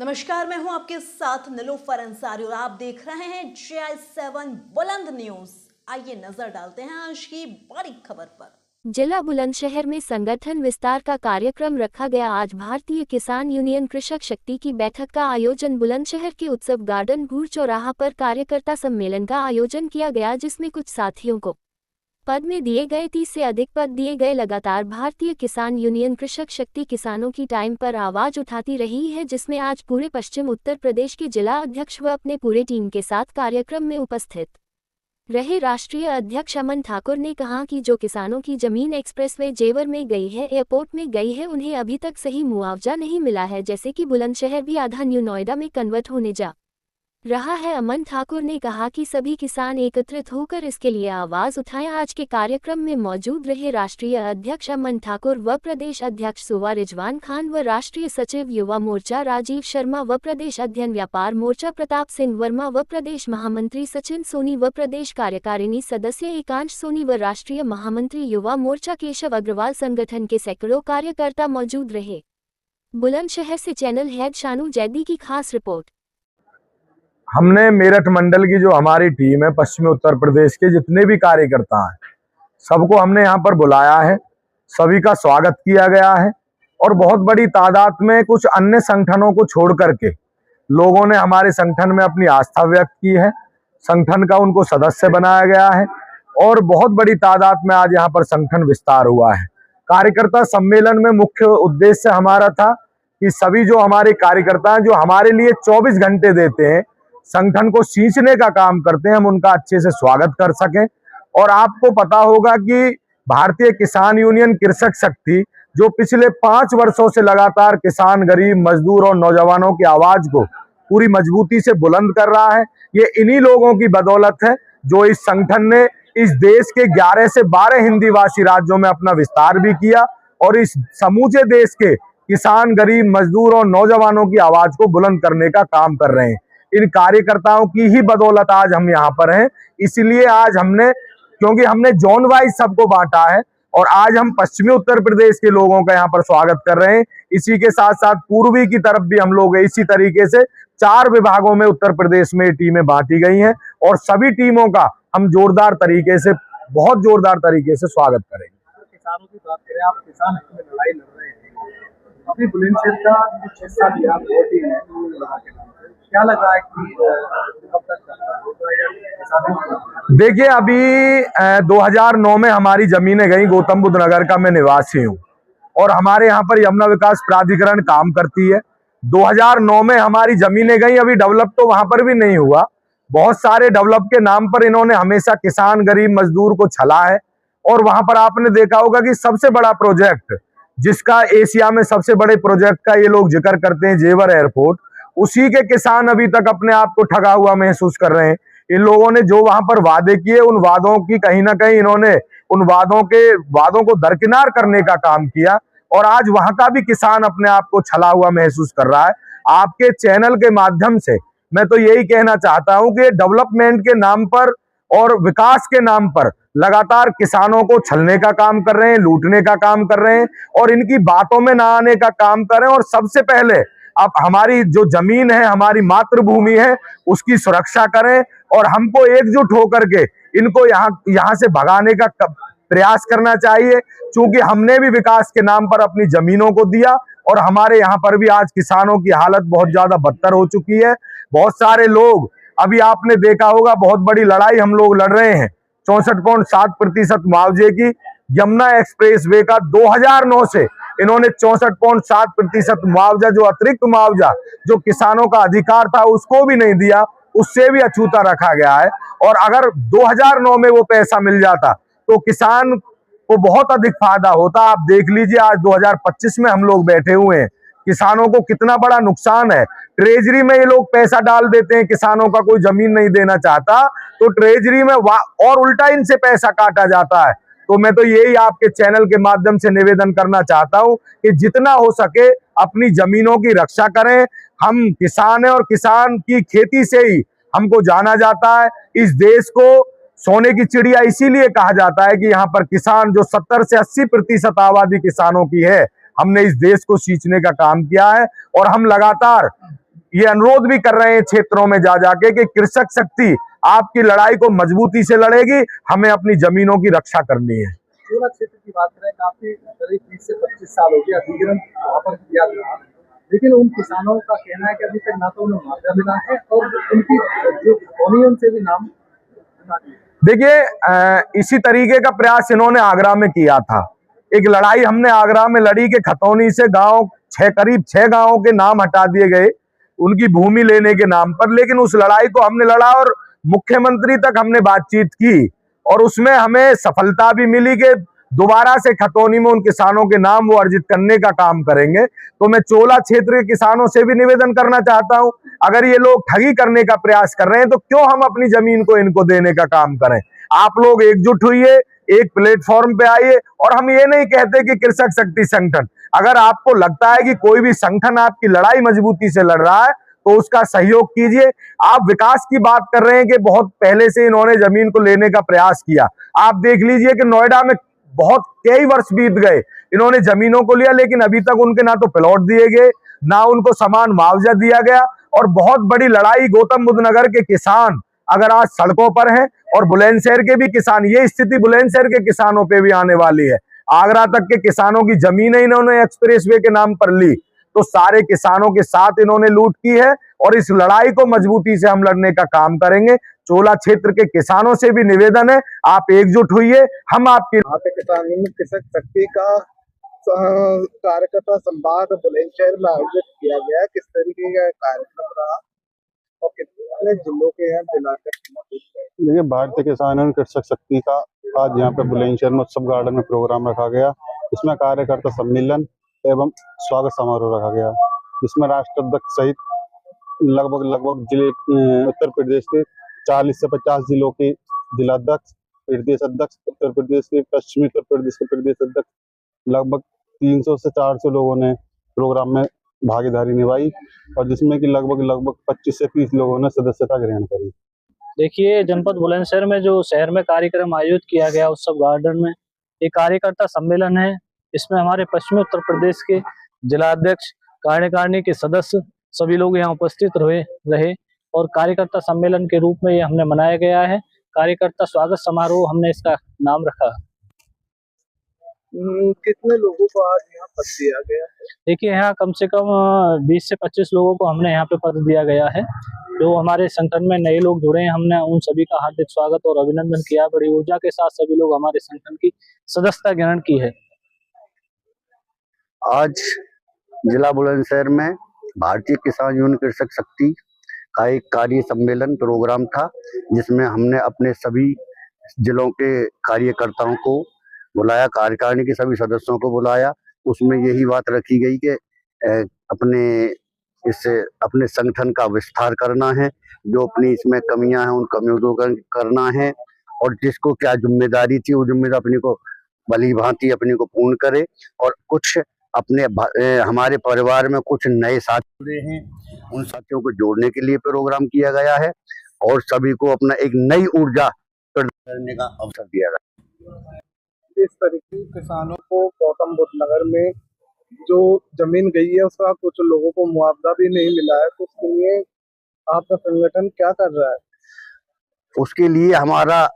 नमस्कार, मैं हूं आपके साथ नीलोफर अंसारी और आप देख रहे हैं JI7 बुलंद न्यूज। आइए नजर डालते हैं आज की बड़ी खबर पर। जिला बुलंदशहर में संगठन विस्तार का कार्यक्रम रखा गया। आज भारतीय किसान यूनियन कृषक शक्ति की बैठक का आयोजन बुलंदशहर के उत्सव गार्डन भूर चौराहा पर कार्यकर्ता सम्मेलन का आयोजन किया गया, जिसमें कुछ साथियों को पद में दिए गए 30 से अधिक पद दिए गए। लगातार भारतीय किसान यूनियन कृषक शक्ति किसानों की टाइम पर आवाज उठाती रही है, जिसमें आज पूरे पश्चिम उत्तर प्रदेश के जिला अध्यक्ष व अपने पूरे टीम के साथ कार्यक्रम में उपस्थित रहे। राष्ट्रीय अध्यक्ष अमन ठाकुर ने कहा कि जो किसानों की जमीन एक्सप्रेसवे जेवर में गई है, एयरपोर्ट में गई है, उन्हें अभी तक सही मुआवजा नहीं मिला है, जैसे कि बुलंदशहर भी आधा न्यू नोएडा में कन्वर्ट होने जा रहा है। अमन ठाकुर ने कहा कि सभी किसान एकत्रित होकर इसके लिए आवाज उठाएं। आज के कार्यक्रम में मौजूद रहे राष्ट्रीय अध्यक्ष अमन ठाकुर व प्रदेश अध्यक्ष सुवा रिजवान खान व राष्ट्रीय सचिव युवा मोर्चा राजीव शर्मा व प्रदेश अध्ययन व्यापार मोर्चा प्रताप सिंह वर्मा व प्रदेश महामंत्री सचिन सोनी व प्रदेश कार्यकारिणी सदस्य एकांश सोनी व राष्ट्रीय महामंत्री युवा मोर्चा केशव अग्रवाल। संगठन के सैकड़ों कार्यकर्ता मौजूद रहे। बुलंदशहर से चैनल हेड शानू जैदी की खास रिपोर्ट। हमने मेरठ मंडल की जो हमारी टीम है, पश्चिमी उत्तर प्रदेश के जितने भी कार्यकर्ता हैं, सबको हमने यहाँ पर बुलाया है। सभी का स्वागत किया गया है और बहुत बड़ी तादाद में कुछ अन्य संगठनों को छोड़ करके लोगों ने हमारे संगठन में अपनी आस्था व्यक्त की है। संगठन का उनको सदस्य बनाया गया है और बहुत बड़ी तादाद में आज यहाँ पर संगठन विस्तार हुआ है। कार्यकर्ता सम्मेलन में मुख्य उद्देश्य हमारा था कि सभी जो हमारे कार्यकर्ता हैं, जो हमारे लिए 24 घंटे देते हैं, संगठन को सींचने का काम करते हैं, हम उनका अच्छे से स्वागत कर सकें। और आपको पता होगा कि भारतीय किसान यूनियन कृषक शक्ति जो पिछले 5 वर्षों से लगातार किसान, गरीब, मजदूर और नौजवानों की आवाज को पूरी मजबूती से बुलंद कर रहा है, ये इन्हीं लोगों की बदौलत है जो इस संगठन ने इस देश के 11 से 12 हिंदी भाषी राज्यों में अपना विस्तार भी किया और इस समूचे देश के किसान, गरीब, मजदूर और नौजवानों की आवाज को बुलंद करने का काम कर रहे हैं। इन कार्यकर्ताओं की ही बदौलत आज हम यहाँ पर हैं। इसलिए आज क्योंकि हमने जोन वाइज सबको बांटा है और आज हम पश्चिमी उत्तर प्रदेश के लोगों का यहाँ पर स्वागत कर रहे हैं। इसी के साथ साथ पूर्वी की तरफ भी हम लोग इसी तरीके से 4 विभागों में उत्तर प्रदेश में टीमें बांटी गई हैं और सभी टीमों का हम बहुत जोरदार तरीके से स्वागत करेंगे। किसानों की बात करें, आप किसान हक में लड़ाई लड़ रहे हैं। अभी बुलंदशहर का कुछ हिस्सा दिया क्या लग रहा है कि कब तक देखिए, अभी 2009 में हमारी जमीनें गई। गौतम बुद्ध नगर का मैं निवासी हूँ और हमारे यहाँ पर यमुना विकास प्राधिकरण काम करती है। 2009 में हमारी जमीनें गई, अभी डेवलप तो वहां पर भी नहीं हुआ। बहुत सारे डेवलप के नाम पर इन्होंने हमेशा किसान, गरीब, मजदूर को छला है। और वहां पर आपने देखा होगा कि सबसे बड़ा प्रोजेक्ट, जिसका एशिया में सबसे बड़े प्रोजेक्ट का ये लोग जिक्र करते हैं, जेवर एयरपोर्ट, उसी के किसान अभी तक अपने आप को ठगा हुआ महसूस कर रहे हैं। इन लोगों ने जो वहां पर वादे किए, उन वादों की कहीं ना कहीं इन्होंने उन वादों को दरकिनार करने का काम किया और आज वहां का भी किसान अपने आप को छला हुआ महसूस कर रहा है। आपके चैनल के माध्यम से मैं तो यही कहना चाहता हूं कि डेवलपमेंट के नाम पर और विकास के नाम पर लगातार किसानों को छलने का काम कर रहे हैं, लूटने का काम कर रहे हैं और इनकी बातों में ना आने का काम कर रहे हैं। और सबसे पहले अब हमारी जो जमीन है, हमारी मातृभूमि है, उसकी सुरक्षा करें और हमको एकजुट होकर के इनको यहाँ से भगाने का प्रयास करना चाहिए। क्योंकि हमने भी विकास के नाम पर अपनी जमीनों को दिया और हमारे यहाँ पर भी आज किसानों की हालत बहुत ज्यादा बदतर हो चुकी है। बहुत सारे लोग, अभी आपने देखा होगा, बहुत बड़ी लड़ाई हम लोग लड़ रहे हैं 64.7% मुआवजे की। यमुना एक्सप्रेस वे का 2009 से इन्होंने 64.7% मुआवजा, जो अतिरिक्त मुआवजा जो किसानों का अधिकार था, उसको भी नहीं दिया, उससे भी अछूता रखा गया है। और अगर 2009 में वो पैसा मिल जाता तो किसान को बहुत अधिक फायदा होता। आप देख लीजिए, आज 2025 में हम लोग बैठे हुए हैं, किसानों को कितना बड़ा नुकसान है। ट्रेजरी में ये लोग पैसा डाल देते हैं, किसानों का कोई जमीन नहीं देना चाहता तो ट्रेजरी में और उल्टा इनसे पैसा काटा जाता है। तो मैं तो यही आपके चैनल के माध्यम से निवेदन करना चाहता हूं कि जितना हो सके अपनी जमीनों की रक्षा करें। हम किसान हैं और किसान की खेती से ही हमको जाना जाता है। इस देश को सोने की चिड़िया इसीलिए कहा जाता है कि यहाँ पर किसान, जो 70 से 80% आबादी किसानों की है, हमने इस देश को सींचने का काम किया है और हम लगातार ये अनुरोध भी कर रहे हैं क्षेत्रों में जा जाके कि कृषक शक्ति आपकी लड़ाई को मजबूती से लड़ेगी, हमें अपनी जमीनों की रक्षा करनी है। चोला क्षेत्र की बात करें, काफी करीब 20 से 25 साल हो गया अधिग्रहण वहाँ पर किया गया, लेकिन उन किसानों का कहना है कि अभी तक ना तो उन्हें मुआवजा मिला है और उनकी जो कॉलोनी उनसे भी नाम बना दिए। देखिए इसी तरीके का प्रयास इन्होंने आगरा में किया था। एक लड़ाई हमने आगरा में लड़ी कि खतौनी से गांव करीब 6 गांवों के नाम हटा दिए गए उनकी भूमि लेने के नाम पर, लेकिन उस लड़ाई को हमने लड़ा और मुख्यमंत्री तक हमने बातचीत की और उसमें हमें सफलता भी मिली कि दोबारा से खतौनी में उन किसानों के नाम वो अर्जित करने का काम करेंगे। तो मैं चोला क्षेत्र के किसानों से भी निवेदन करना चाहता हूं, अगर ये लोग ठगी करने का प्रयास कर रहे हैं तो क्यों हम अपनी जमीन को इनको देने का काम करें। आप लोग एकजुट हुइए, एक प्लेटफॉर्म पे आइए, और हम ये नहीं कहते कि कृषक शक्ति संगठन, अगर आपको लगता है कि कोई भी संगठन आपकी लड़ाई मजबूती से लड़ रहा है तो उसका सहयोग कीजिए। आप विकास की बात कर रहे हैं कि बहुत पहले से इन्होंने जमीन को लेने का प्रयास किया। आप देख लीजिए कि नोएडा में बहुत कई वर्ष बीत गए, इन्होंने जमीनों को लिया लेकिन अभी तक उनके ना तो प्लॉट दिए गए, ना उनको समान मुआवजा दिया गया। और बहुत बड़ी लड़ाई, गौतम बुद्ध नगर के किसान अगर आज सड़कों पर हैं और बुलंदशहर के भी किसान, ये स्थिति बुलंदशहर के किसानों पे भी आने वाली है। आगरा तक के किसानों की जमीनें इन्होंने एक्सप्रेसवे के नाम पर ली, तो सारे किसानों के साथ इन्होंने लूट की है और इस लड़ाई को मजबूती से हम लड़ने का काम करेंगे। चोला क्षेत्र के किसानों से भी निवेदन है, आप एकजुट हुइए, हम आपकी कृषक शक्ति का कार्यकर्ता संवाद बुलंदशहर में आयोजित किया गया। किस तरीके का कार्यक्रम रहा और कितने जिलों के हैं जिला? देखिए, भारतीय किसान कृषक शक्ति का आज यहाँ पे बुलंदशहर में उत्सव गार्डन में प्रोग्राम रखा गया। इसमें कार्यकर्ता सम्मेलन एवं स्वागत समारोह रखा गया, जिसमें राष्ट्राध्यक्ष सहित लगभग जिले उत्तर प्रदेश के 40 से 50 जिलों के जिलाध्यक्ष, प्रदेश अध्यक्ष, उत्तर प्रदेश के पश्चिमी उत्तर प्रदेश के प्रदेश अध्यक्ष, लगभग 300 से 400 लोगों ने प्रोग्राम में भागीदारी निभाई और जिसमें कि लगभग 25 से 30 लोगों ने सदस्यता ग्रहण करी। देखिए, जनपद बुलंदशहर में जो शहर में कार्यक्रम आयोजित किया गया उत्सव गार्डन में, एक कार्यकर्ता सम्मेलन है। इसमें हमारे पश्चिमी उत्तर प्रदेश के जिलाध्यक्ष, कार्यकारिणी के सदस्य सभी लोग यहाँ उपस्थित रहे और कार्यकर्ता सम्मेलन के रूप में ये हमने मनाया गया है। कार्यकर्ता स्वागत समारोह हमने इसका नाम रखा। कितने लोगों को आज यहाँ पद दिया गया है? देखिए, यहाँ कम से कम 20 से 25 लोगों को हमने यहाँ पे पद दिया गया है। जो हमारे संगठन में नए लोग जुड़े हैं, हमने उन सभी का हार्दिक स्वागत और अभिनंदन किया। बड़ी ऊर्जा के साथ सभी लोग हमारे संगठन की सदस्यता ग्रहण की है। आज जिला बुलंदशहर में भारतीय किसान यूनियन कृषक शक्ति का एक कार्य सम्मेलन प्रोग्राम था, जिसमें हमने अपने सभी जिलों के कार्यकर्ताओं को बुलाया, कार्यकारिणी के सभी सदस्यों को बुलाया। उसमें यही बात रखी गई कि अपने संगठन का विस्तार करना है, जो अपनी इसमें कमियां हैं उन कमियों को करना है और जिसको क्या जिम्मेदारी थी वो जिम्मेदारी अपनी को भली भांति अपनी को पूर्ण करे। और कुछ हमारे परिवार में कुछ नए साथी जुड़े हैं, उन साथियों को जोड़ने के लिए प्रोग्राम किया गया है और सभी को अपना एक नई ऊर्जा प्रदान करने का अवसर दिया गया। इस तरीके किसानों को गौतम बुद्ध नगर में जो जमीन गई है उसका कुछ लोगों को मुआवजा भी नहीं मिला है, तो उसके लिए आपका संगठन क्या कर रहा है? उसके लिए हमारा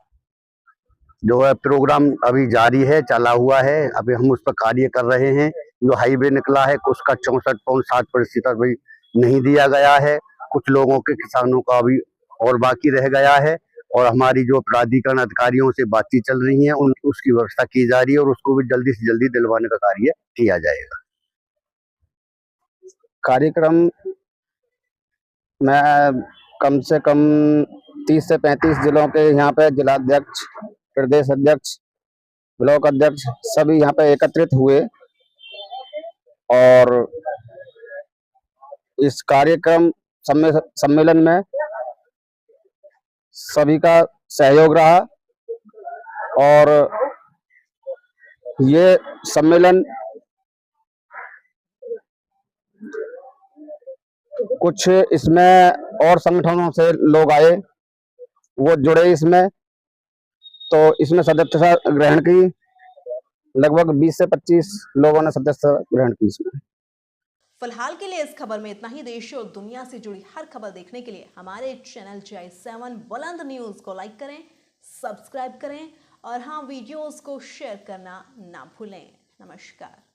जो है प्रोग्राम अभी जारी है, चला हुआ है। अभी हम उस पर कार्य कर रहे हैं। जो हाईवे निकला है उसका 64.7% अभी नहीं दिया गया है। कुछ लोगों के किसानों का अभी और बाकी रह गया है और हमारी जो प्राधिकरण अधिकारियों से बातचीत चल रही है उसकी व्यवस्था की जा रही है और उसको भी जल्दी से जल्दी दिलवाने का कार्य किया जाएगा। कार्यक्रम में कम से कम 30 से 35 जिलों के यहाँ पे जिलाध्यक्ष, प्रदेश अध्यक्ष, ब्लॉक अध्यक्ष सभी यहाँ पे एकत्रित हुए और इस कार्यक्रम सम्मेलन में सभी का सहयोग रहा और ये सम्मेलन कुछ इसमें और संगठनों से लोग आए, वो जुड़े इसमें, तो इसमें सदस्यता ग्रहण की। लगभग 20 से 25 लोगों ने सदस्यता ग्रहण की इसमें। फिलहाल के लिए इस खबर में इतना ही। देश और दुनिया से जुड़ी हर खबर देखने के लिए हमारे चैनल GI7 बुलंद न्यूज़ को लाइक करें, सब्सक्राइब करें और हाँ, वीडियोस को शेयर करना ना भूलें। नमस्कार।